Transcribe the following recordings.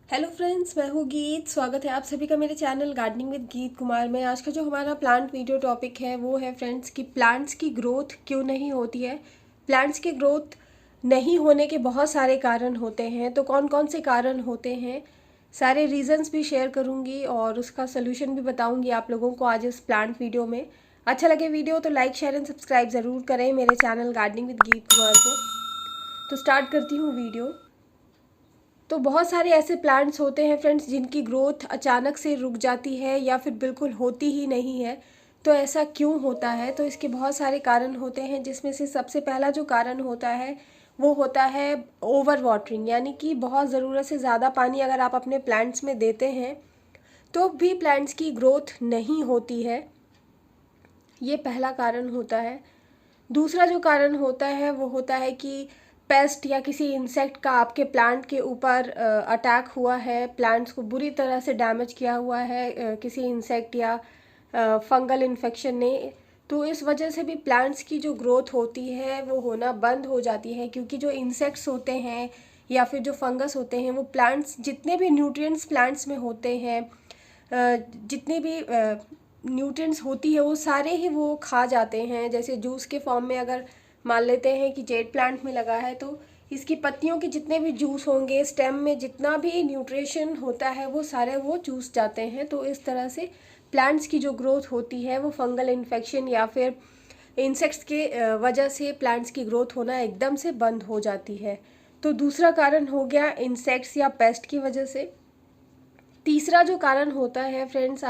Hello friends, मैं हूँ गीत। स्वागत है आप सभी का मेरे चैनल गार्डनिंग विद गीत कुमार में। आज का जो हमारा प्लांट वीडियो टॉपिक है वो है फ्रेंड्स कि प्लांट्स की ग्रोथ क्यों नहीं होती है। प्लांट्स की ग्रोथ नहीं होने के बहुत सारे कारण होते हैं, तो कौन कौन से कारण होते हैं, सारे रीजंस भी शेयर करूँगी और उसका सोल्यूशन भी बताऊँगी आप लोगों को आज इस प्लांट वीडियो में। अच्छा लगे वीडियो तो लाइक शेयर एंड सब्सक्राइब ज़रूर करें मेरे चैनल गार्डनिंग विद गीत कुमार को। तो स्टार्ट करती हूँ वीडियो। तो बहुत सारे ऐसे प्लांट्स होते हैं फ्रेंड्स जिनकी ग्रोथ अचानक से रुक जाती है या फिर बिल्कुल होती ही नहीं है। तो ऐसा क्यों होता है? तो इसके बहुत सारे कारण होते हैं, जिसमें से सबसे पहला जो कारण होता है वो होता है ओवर वाटरिंग, यानी कि बहुत ज़रूरत से ज़्यादा पानी अगर आप अपने प्लांट्स में देते हैं तो भी प्लांट्स की ग्रोथ नहीं होती है। ये पहला कारण होता है। दूसरा जो कारण होता है वो होता है कि पेस्ट या किसी इंसेक्ट का आपके प्लांट के ऊपर अटैक हुआ है, प्लांट्स को बुरी तरह से डैमेज किया हुआ है किसी इंसेक्ट या फंगल इन्फेक्शन ने। तो इस वजह से भी प्लांट्स की जो ग्रोथ होती है वो होना बंद हो जाती है, क्योंकि जो इंसेक्ट्स होते हैं या फिर जो फंगस होते हैं वो प्लांट्स जितने भी न्यूट्रिएंट्स प्लांट्स में होते हैं, जितने भी न्यूट्रिएंट्स होती है वो सारे ही वो खा जाते हैं। जैसे जूस के फॉर्म में अगर मान लेते हैं कि जेड प्लांट में लगा है तो इसकी पत्तियों के जितने भी जूस होंगे, स्टेम में जितना भी न्यूट्रिशन होता है वो सारे वो चूस जाते हैं। तो इस तरह से प्लांट्स की जो ग्रोथ होती है वो फंगल इन्फेक्शन या फिर इंसेक्ट्स के वजह से प्लांट्स की ग्रोथ होना एकदम से बंद हो जाती है। तो दूसरा कारण हो गया इंसेक्ट्स या पेस्ट की वजह से। तीसरा जो कारण होता है फ्रेंड्स,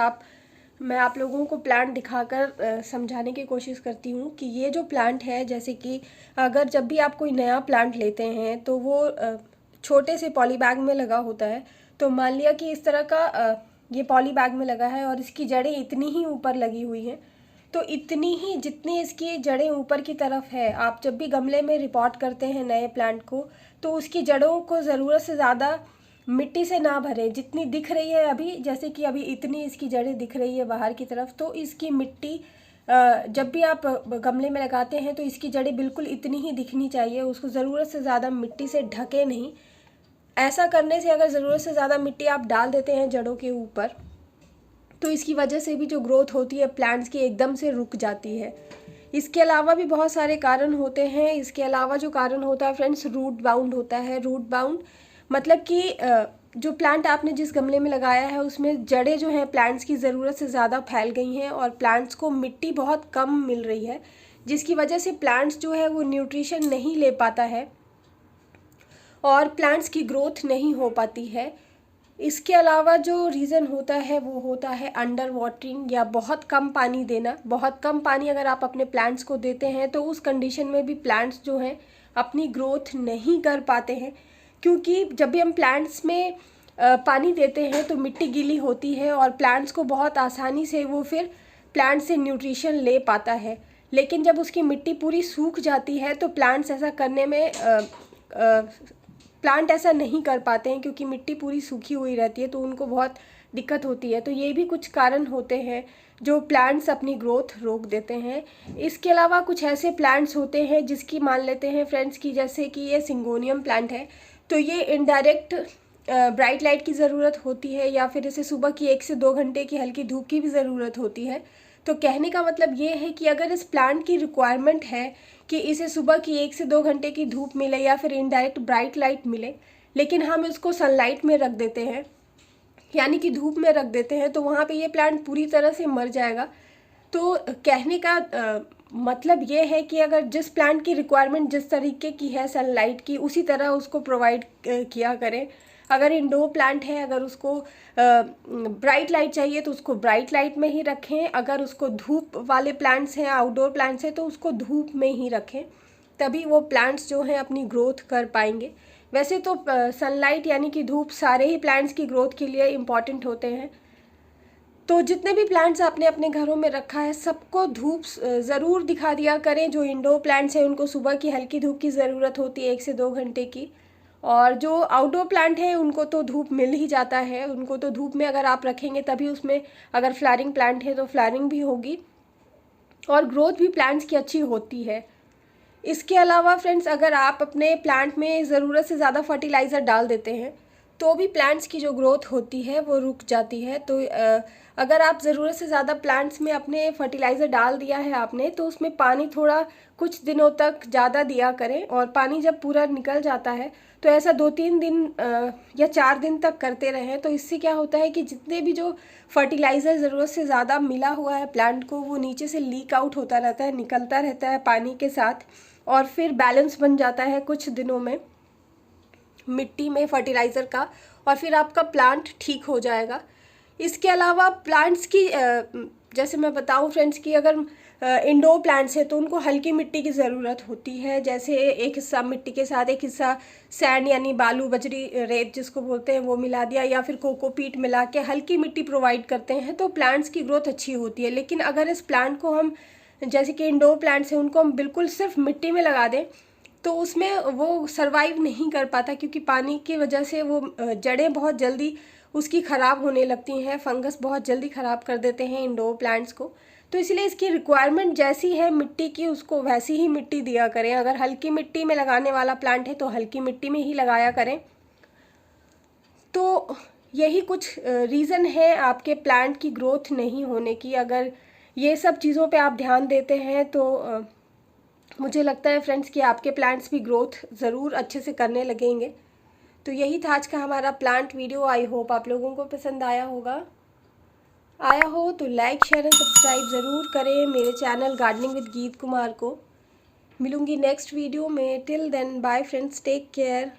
मैं आप लोगों को प्लांट दिखाकर समझाने की कोशिश करती हूँ कि ये जो प्लांट है, जैसे कि अगर जब भी आप कोई नया प्लांट लेते हैं तो वो छोटे से पॉली बैग में लगा होता है। तो मान लिया कि इस तरह का ये पॉली बैग में लगा है और इसकी जड़ें इतनी ही ऊपर लगी हुई हैं। तो इतनी ही जितनी इसकी जड़ें ऊपर की तरफ है, आप जब भी गमले में रिपोर्ट करते हैं नए प्लांट को तो उसकी जड़ों को ज़रूरत से ज़्यादा मिट्टी से ना भरें। जितनी दिख रही है अभी, जैसे कि अभी इतनी इसकी जड़ें दिख रही है बाहर की तरफ, तो इसकी मिट्टी जब भी आप गमले में लगाते हैं तो इसकी जड़ें बिल्कुल इतनी ही दिखनी चाहिए, उसको ज़रूरत से ज़्यादा मिट्टी से ढके नहीं। ऐसा करने से अगर ज़रूरत से ज़्यादा मिट्टी आप डाल देते हैं जड़ों के ऊपर तो इसकी वजह से भी जो ग्रोथ होती है प्लांट्स की एकदम से रुक जाती है। इसके अलावा भी बहुत सारे कारण होते हैं। इसके अलावा जो कारण होता है फ्रेंड्स, रूट बाउंड होता है। रूट बाउंड मतलब कि जो प्लांट आपने जिस गमले में लगाया है उसमें जड़ें जो हैं प्लांट्स की ज़रूरत से ज़्यादा फैल गई हैं और प्लांट्स को मिट्टी बहुत कम मिल रही है, जिसकी वजह से प्लांट्स जो है वो न्यूट्रिशन नहीं ले पाता है और प्लांट्स की ग्रोथ नहीं हो पाती है। इसके अलावा जो रीज़न होता है वो होता है अंडर वाटरिंग या बहुत कम पानी देना। बहुत कम पानी अगर आप अपने प्लांट्स को देते हैं तो उस कंडीशन में भी प्लांट्स जो हैं अपनी ग्रोथ नहीं कर पाते हैं, क्योंकि जब भी हम प्लांट्स में पानी देते हैं तो मिट्टी गीली होती है और प्लांट्स को बहुत आसानी से वो फिर प्लांट से न्यूट्रिशन ले पाता है। लेकिन जब उसकी मिट्टी पूरी सूख जाती है तो प्लांट्स ऐसा करने में प्लांट ऐसा नहीं कर पाते हैं, क्योंकि मिट्टी पूरी सूखी हुई रहती है तो उनको बहुत दिक्कत होती है। तो ये भी कुछ कारण होते हैं जो प्लांट्स अपनी ग्रोथ रोक देते हैं। इसके अलावा कुछ ऐसे प्लांट्स होते हैं जिसकी मान लेते हैं फ्रेंड्स की, जैसे कि ये सिंगोनियम प्लांट है, तो ये इनडायरेक्ट ब्राइट लाइट की ज़रूरत होती है या फिर इसे सुबह की 1 से 2 घंटे की हल्की धूप की भी ज़रूरत होती है। तो कहने का मतलब ये है कि अगर इस प्लांट की रिक्वायरमेंट है कि इसे सुबह की 1 से 2 घंटे की धूप मिले या फिर इनडायरेक्ट ब्राइट लाइट मिले, लेकिन हम इसको सनलाइट में रख देते हैं, यानी कि धूप में रख देते हैं, तो वहाँ पे ये प्लांट पूरी तरह से मर जाएगा। तो कहने का मतलब ये है कि अगर जिस प्लांट की रिक्वायरमेंट जिस तरीके की है सनलाइट की, उसी तरह उसको प्रोवाइड किया करें। अगर इंडोर प्लांट है, अगर उसको ब्राइट लाइट चाहिए तो उसको ब्राइट लाइट में ही रखें। अगर उसको धूप वाले प्लांट्स हैं, आउटडोर प्लांट्स हैं, तो उसको धूप में ही रखें, तभी वो प्लांट्स जो हैं अपनी ग्रोथ कर पाएंगे। वैसे तो सनलाइट यानी कि धूप सारे ही प्लांट्स की ग्रोथ के लिए इम्पॉर्टेंट होते हैं। तो जितने भी प्लांट्स आपने अपने घरों में रखा है सबको धूप ज़रूर दिखा दिया करें। जो इंडोर प्लांट्स हैं उनको सुबह की हल्की धूप की ज़रूरत होती है 1 से 2 घंटे की, और जो आउटडोर प्लांट है उनको तो धूप मिल ही जाता है। उनको तो धूप में अगर आप रखेंगे तभी उसमें, अगर फ्लावरिंग प्लांट है तो फ्लावरिंग भी होगी और ग्रोथ भी प्लांट्स की अच्छी होती है। इसके अलावा फ्रेंड्स, अगर आप अपने प्लांट में ज़रूरत से ज़्यादा फर्टिलाइज़र डाल देते हैं तो भी प्लांट्स की जो ग्रोथ होती है वो रुक जाती है। तो अगर आप ज़रूरत से ज़्यादा प्लांट्स में अपने फर्टिलाइज़र डाल दिया है आपने, तो उसमें पानी थोड़ा कुछ दिनों तक ज़्यादा दिया करें, और पानी जब पूरा निकल जाता है तो ऐसा 2-3 दिन या 4 दिन तक करते रहें। तो इससे क्या होता है कि जितने भी जो फर्टिलाइज़र ज़रूरत से ज़्यादा मिला हुआ है प्लांट को, वो नीचे से लीक आउट होता रहता है, निकलता रहता है पानी के साथ, और फिर बैलेंस बन जाता है कुछ दिनों में मिट्टी में फर्टिलाइज़र का, और फिर आपका प्लांट ठीक हो जाएगा। इसके अलावा प्लांट्स की जैसे मैं बताऊं फ्रेंड्स कि अगर इंडोर प्लांट्स है तो उनको हल्की मिट्टी की ज़रूरत होती है। जैसे एक हिस्सा मिट्टी के साथ एक हिस्सा सैंड यानी बालू बजरी रेत जिसको बोलते हैं वो मिला दिया, या फिर कोकोपीट मिला के हल्की मिट्टी प्रोवाइड करते हैं, तो प्लांट्स की ग्रोथ अच्छी होती है। लेकिन अगर इस प्लांट को हम, जैसे कि इंडोर प्लांट्स हैं, उनको हम बिल्कुल सिर्फ मिट्टी में लगा दें तो उसमें वो सरवाइव नहीं कर पाता, क्योंकि पानी की वजह से वो जड़ें बहुत जल्दी उसकी ख़राब होने लगती हैं, फंगस बहुत जल्दी ख़राब कर देते हैं इंडोर प्लांट्स को। तो इसलिए इसकी रिक्वायरमेंट जैसी है मिट्टी की, उसको वैसी ही मिट्टी दिया करें। अगर हल्की मिट्टी में लगाने वाला प्लांट है तो हल्की मिट्टी में ही लगाया करें। तो यही कुछ रीज़न है आपके प्लांट की ग्रोथ नहीं होने की। अगर ये सब चीज़ों पे आप ध्यान देते हैं तो मुझे लगता है फ्रेंड्स कि आपके प्लांट्स भी ग्रोथ ज़रूर अच्छे से करने लगेंगे। तो यही था आज का हमारा प्लांट वीडियो। आई होप आप लोगों को पसंद आया होगा। आया हो तो लाइक शेयर एंड सब्सक्राइब ज़रूर करें मेरे चैनल गार्डनिंग विद गीत कुमार को। मिलूंगी नेक्स्ट वीडियो में। Till then bye friends, take care.